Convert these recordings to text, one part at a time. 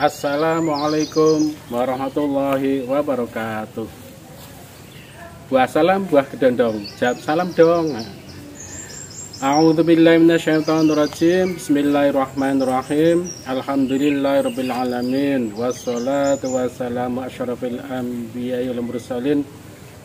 Assalamualaikum warahmatullahi wabarakatuh. Buah salam, buah kedondong. Jawab salam dong. A'udzubillahi minasyaitonirrajim. Bismillahirrahmanirrahim. Alhamdulillahirabbil alamin. Wassalatu wassalamu asyrafil anbiya'i wal mursalin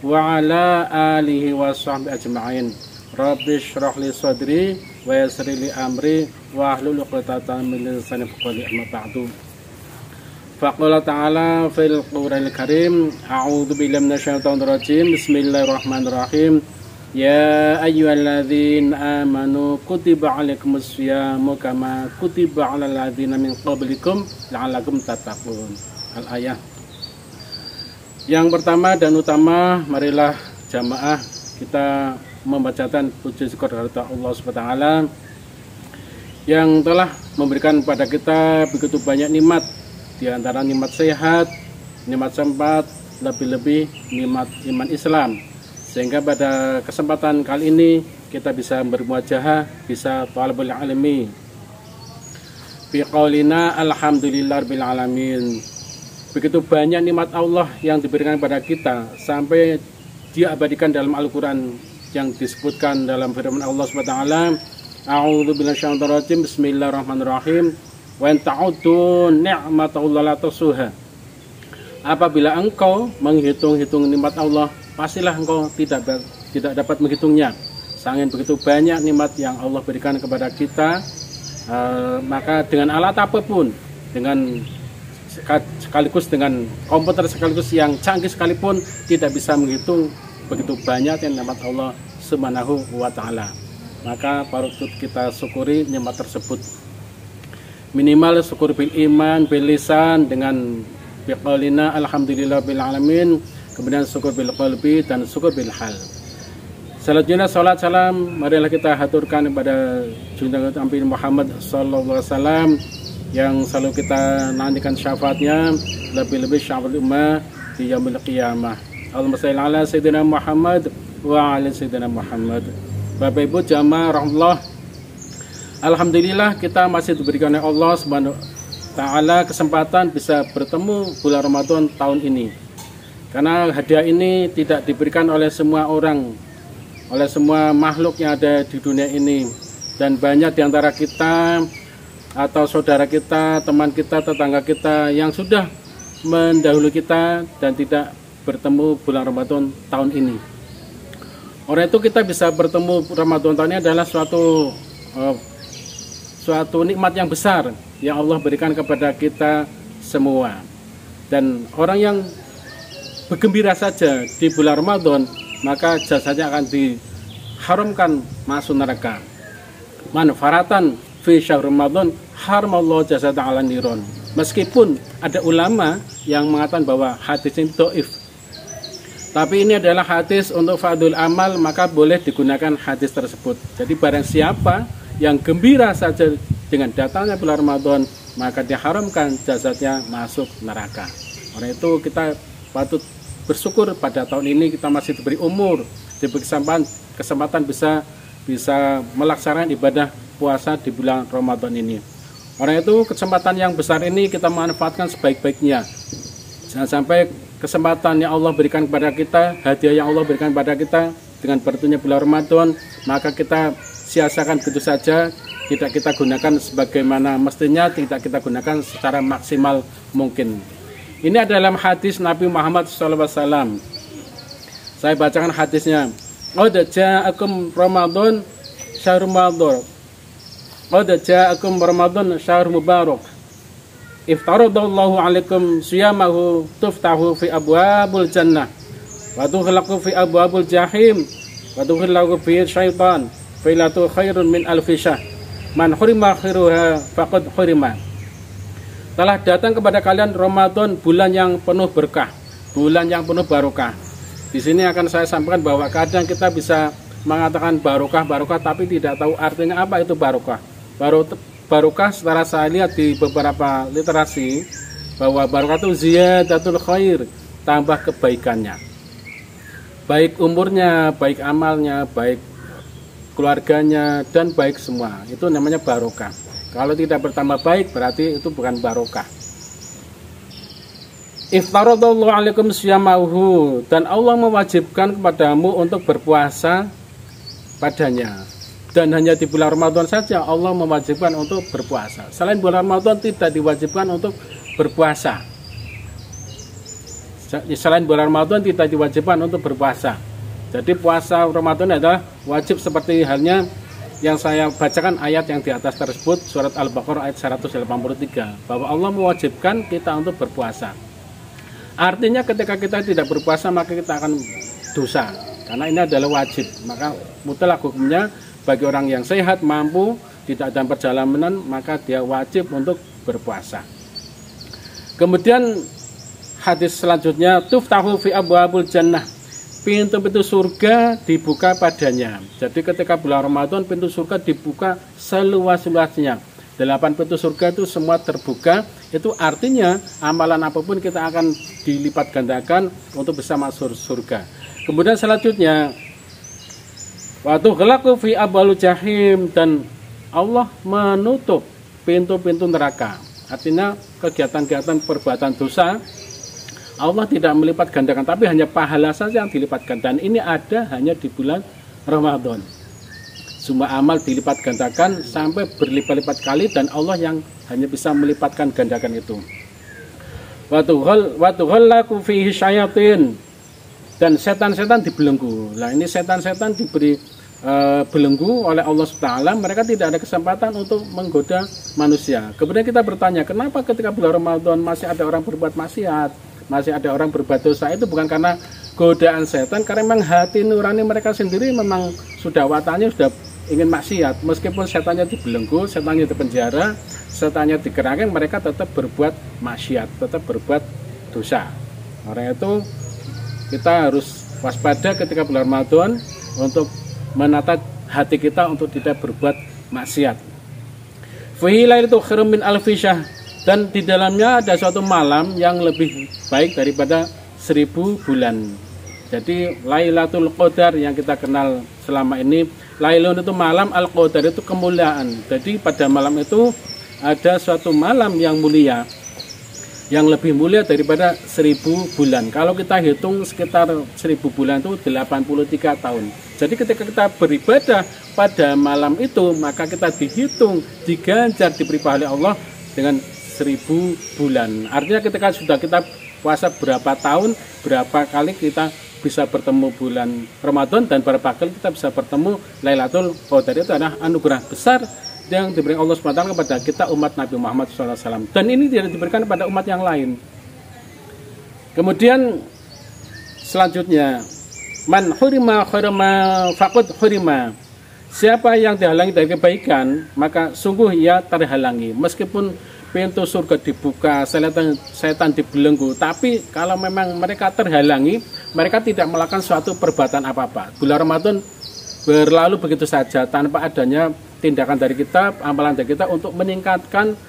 wa ala alihi washabbihi ajma'in. Rabbi shrah li sadri wa yassir li amri wa hlul 'uqdatam min lisani yafqahu qawli. Ba'du. Faqala ta'ala fil Qur'anil Karim, a'udzu billahi minasyaitonir rajim. Bismillahirrahmanirrahim. Ya ayyuhalladzina amanu kutiba 'alaikumus syamu kama kutiba 'alal ladzina min qablikum la'allakum tattaqun. Al-ayah. Yang pertama dan utama, marilah jamaah kita membacakan puji syukur kepada Allah Subhanahu wa taala yang telah memberikan kepada kita begitu banyak nikmat. Di antara nikmat sehat, nikmat sempat, lebih-lebih nikmat iman Islam. Sehingga pada kesempatan kali ini kita bisa bermuajahah, bisa talabul ilmi. Bi qaulina alhamdulillahirabbil alamin. Begitu banyak nikmat Allah yang diberikan kepada kita sampai diabadikan dalam Al-Qur'an yang disebutkan dalam firman Allah Subhanahu wa taala, a'udzu billahi minasyaitonir rajim. Bismillahirrahmanirrahim. Wa in ta'uddu ni'matallahi la tuhsuha. Apabila engkau menghitung-hitung nikmat Allah, pastilah engkau tidak dapat menghitungnya. Saking begitu banyak nikmat yang Allah berikan kepada kita, maka dengan alat apapun, dengan sekaligus dengan komputer sekaligus yang canggih sekalipun tidak bisa menghitung begitu banyak yang nikmat Allah Subhanahu wa taala. Maka patut kita syukuri nikmat tersebut. Minimal syukur bil iman, bil lisan, dengan biqaulina alhamdulillahirabbil alamin, kemudian syukur bil qalbi dan syukur bil hal. Selanjutnya salat salam marilah kita haturkan kepada junjungan Nabi Muhammad sallallahu alaihi wasallam yang selalu kita nantikan syafaatnya, lebih-lebih syafaat ummah di yaumil qiyamah. Allahumma shalli ala sayyidina Muhammad wa ala sayyidina Muhammad. Bapak Ibu jamaah rahmatullah, alhamdulillah kita masih diberikan oleh Allah Subhanahu wa taala kesempatan bisa bertemu bulan Ramadan tahun ini. Karena hadiah ini tidak diberikan oleh semua orang, oleh semua makhluk yang ada di dunia ini. Dan banyak di antara kita atau saudara kita, teman kita, tetangga kita yang sudah mendahului kita dan tidak bertemu bulan Ramadan tahun ini. Oleh itu kita bisa bertemu Ramadan tahun ini adalah suatu nikmat yang besar yang Allah berikan kepada kita semua. Dan orang yang bergembira saja di bulan Ramadan, maka jasanya akan diharamkan masuk neraka. Manfaratan fi syahr Ramadan haramallahu jasada 'alan niron. Meskipun ada ulama yang mengatakan bahwa hadis ini dhaif, tapi ini adalah hadis untuk fadul amal, maka boleh digunakan hadis tersebut. Jadi barang siapa yang gembira saja dengan datangnya bulan Ramadan, maka diharamkan jasadnya masuk neraka. Oleh itu kita patut bersyukur pada tahun ini kita masih diberi umur, diberi kesempatan bisa melaksanakan ibadah puasa di bulan Ramadan ini. Oleh itu kesempatan yang besar ini kita manfaatkan sebaik-baiknya. Jangan sampai kesempatan yang Allah berikan kepada kita, hadiah yang Allah berikan kepada kita dengan bertunya bulan Ramadan, maka kita sia-siakan begitu saja, tidak kita gunakan sebagaimana mestinya, tidak kita gunakan secara maksimal mungkin. Ini adalah hadis Nabi Muhammad SAW. Saya bacakan hadisnya. Qad ja'akum Ramadan syahrul Ramadan. Qad ja'akum Ramadan syahrul mubarak. Iftaradallahu alaikum siyamahu tuftahu fi abwabul jannah wa tughlaqu fi abwabul jahim wa tughlaqu fi syaitan. Failatu khairun min alfi syahr. Man hurima khairuha faqad hurima. Telah datang kepada kalian Ramadan, bulan yang penuh berkah, bulan yang penuh barokah. Di sini akan saya sampaikan bahwa kadang kita bisa mengatakan barokah tapi tidak tahu artinya apa itu barokah. Barokah setelah saya lihat di beberapa literasi bahwa barokah itu ziyadatul khair, tambah kebaikannya. Baik umurnya, baik amalnya, baik keluarganya, dan baik semua. Itu namanya barokah. Kalau tidak bertambah baik berarti itu bukan barokah. Iftaradallahu alaikum syamahu, dan Allah mewajibkan kepadamu untuk berpuasa padanya. Dan hanya di bulan Ramadan saja Allah mewajibkan untuk berpuasa. Selain bulan Ramadan tidak diwajibkan untuk berpuasa. Selain bulan Ramadan tidak diwajibkan untuk berpuasa. Jadi puasa Ramadan adalah wajib seperti halnya yang saya bacakan ayat yang di atas tersebut, surat Al-Baqarah ayat 183, bahwa Allah mewajibkan kita untuk berpuasa. Artinya ketika kita tidak berpuasa maka kita akan dosa, karena ini adalah wajib. Maka mutlak hukumnya bagi orang yang sehat, mampu, tidak dalam perjalanan, maka dia wajib untuk berpuasa. Kemudian hadis selanjutnya, tuftahu fi abwabul jannah, pintu-pintu surga dibuka padanya. Jadi ketika bulan Ramadan pintu surga dibuka seluas-luasnya. 8 pintu surga itu semua terbuka. Itu artinya amalan apapun kita akan dilipat gandakan untuk bisa masuk surga. Kemudian selanjutnya, waktu gelaku fi abwalu jahim, dan Allah menutup pintu-pintu neraka. Artinya kegiatan-kegiatan perbuatan dosa Allah tidak melipat gandakan, tapi hanya pahala saja yang dilipat gandakan. Ini ada hanya di bulan Ramadan. Semua amal dilipat gandakan sampai berlipat-lipat kali, dan Allah yang hanya bisa melipatkan gandakan itu. Wa tughallaku fihi syayatin, dan setan-setan dibelenggu. Nah, ini setan-setan diberi belenggu oleh Allah SWT. Mereka tidak ada kesempatan untuk menggoda manusia. Kemudian kita bertanya, kenapa ketika bulan Ramadan masih ada orang berbuat maksiat, masih ada orang berbuat dosa? Itu bukan karena godaan setan, karena memang hati nurani mereka sendiri memang sudah wataknya sudah ingin maksiat. Meskipun setannya dibelenggu, setannya dipenjara, setannya dikerangkeng, mereka tetap berbuat maksiat, tetap berbuat dosa. Karena itu kita harus waspada ketika bulan Ramadan untuk menata hati kita untuk tidak berbuat maksiat. Fihi lailatu khairum min alfi syahr, dan di dalamnya ada suatu malam yang lebih baik daripada 1000 bulan. Jadi Lailatul Qadar yang kita kenal selama ini, Lailun itu malam, Al-Qadar itu kemuliaan. Jadi pada malam itu ada suatu malam yang mulia, yang lebih mulia daripada 1000 bulan. Kalau kita hitung sekitar 1000 bulan itu 83 tahun. Jadi ketika kita beribadah pada malam itu, maka kita dihitung, diganjar, diberi pahala Allah dengan 1000 bulan. Artinya ketika sudah kita puasa berapa tahun, berapa kali kita bisa bertemu bulan Ramadan, dan berapa kali kita bisa bertemu Lailatul Qadar. Itu adalah anugerah besar yang diberikan Allah SWT kepada kita umat Nabi Muhammad SAW. Dan ini tidak diberikan kepada umat yang lain. Kemudian selanjutnya, man hurima khairama faqad hurima, siapa yang dihalangi dari kebaikan maka sungguh ia terhalangi. Meskipun pintu surga dibuka, setan dibelenggu, tapi kalau memang mereka terhalangi, mereka tidak melakukan suatu perbuatan apa-apa. Bulan Ramadan berlalu begitu saja tanpa adanya tindakan dari kita, amalan dari kita untuk meningkatkan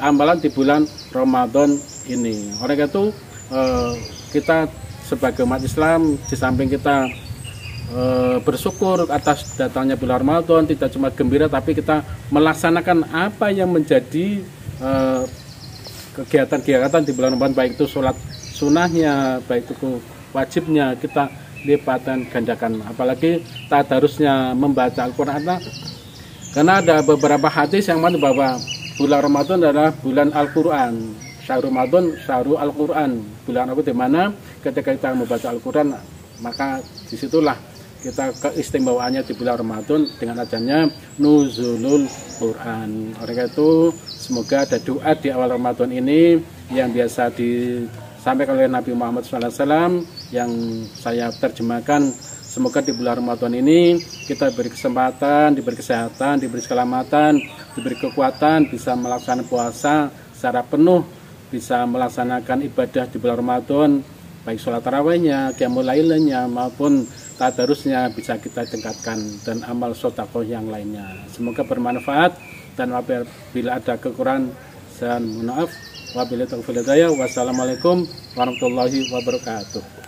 amalan di bulan Ramadan ini. Oleh itu kita sebagai umat Islam, di samping kita bersyukur atas datangnya bulan Ramadan, tidak cuma gembira, tapi kita melaksanakan apa yang menjadi kegiatan-kegiatan di bulan Ramadan, baik itu sholat sunnahnya, baik itu wajibnya, kita lipatan gandakan. Apalagi tadarusnya membaca Al-Quran, karena ada beberapa hadis yang mana bahwa bulan Ramadan adalah bulan Al-Quran. Syahrul Ramadan, Syahrul Al-Quran, bulan aku di mana ketika kita membaca Al-Quran, maka disitulah kita keistimewaannya di bulan Ramadan dengan adanya nuzulul Quran. Oleh itu semoga ada doa di awal Ramadan ini yang biasa disampaikan oleh Nabi Muhammad SAW yang saya terjemahkan. Semoga di bulan Ramadan ini kita diberi kesempatan, diberi kesehatan, diberi keselamatan, diberi kekuatan, bisa melaksanakan puasa secara penuh, bisa melaksanakan ibadah di bulan Ramadan, baik sholat tarawihnya, qiyamul lailnya, maupun tadarusnya bisa kita tingkatkan, dan amal sedekah yang lainnya. Semoga bermanfaat, dan apabila ada kekurangan saya mohon maaf. Wabillahi taufiq wal hidayah. Wassalamualaikum warahmatullahi wabarakatuh.